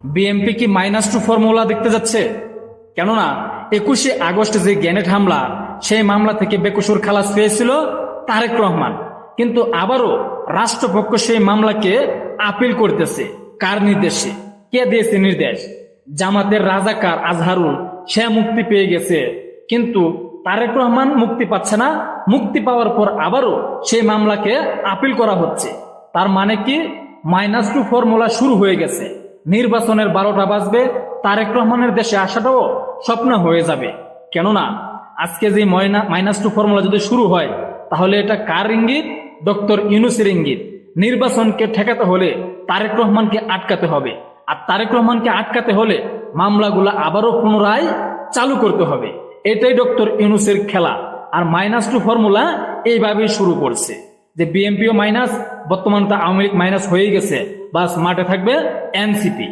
BNP কি -2 formula দেখতে যাচ্ছে? কেননা 21শে আগস্ট যে গ্রেনেড হামলা, সেই মামলা থেকে বেকসুর খালাস পেয়েছিল তারেক রহমান, কিন্তু আবারও রাষ্ট্রপক্ষ সেই মামলাকে আপিল করতেছে। কার নির্দেশে? কে দিয়েছে নির্দেশ? জামাতের রাজাকার আজহারুল, সে মুক্তি পেয়ে গেছে, কিন্তু তারেক রহমান মুক্তি পাচ্ছে না। মুক্তি পাওয়ার পর আবারও সেই মামলাকে আপিল করা হচ্ছে। তার মানে কি -2 ফর্মুলা শুরু হয়ে গেছে। নির্বাচনের 12টা বাজবে, তারেক রহমানের দেশে আসাটাও স্বপ্ন হয়ে যাবে। কেননা আজকে যে -2 ফর্মুলা যদি শুরু হয়, তাহলে এটা কার ইঙ্গিত? ডক্টর ইউনূসের ইঙ্গিত। নির্বাচনকে ঠেকাতে হলে তারেক রহমানকে আটকাতে হবে, আর তারেক রহমানকে আটকাতে হলে মামলাগুলো আবারও পুনরায় চালু করতে হবে। এটাই ডক্টর ইউনূসের খেলা। আর -2 ফর্মুলা এইভাবেই শুরু করছে যে বিএনপিও মাইনাস, বর্তমানে তো আওয়ামী লীগ মাইনাস হয়ে গেছে, বাস মাঠে থাকবে এনসিপি।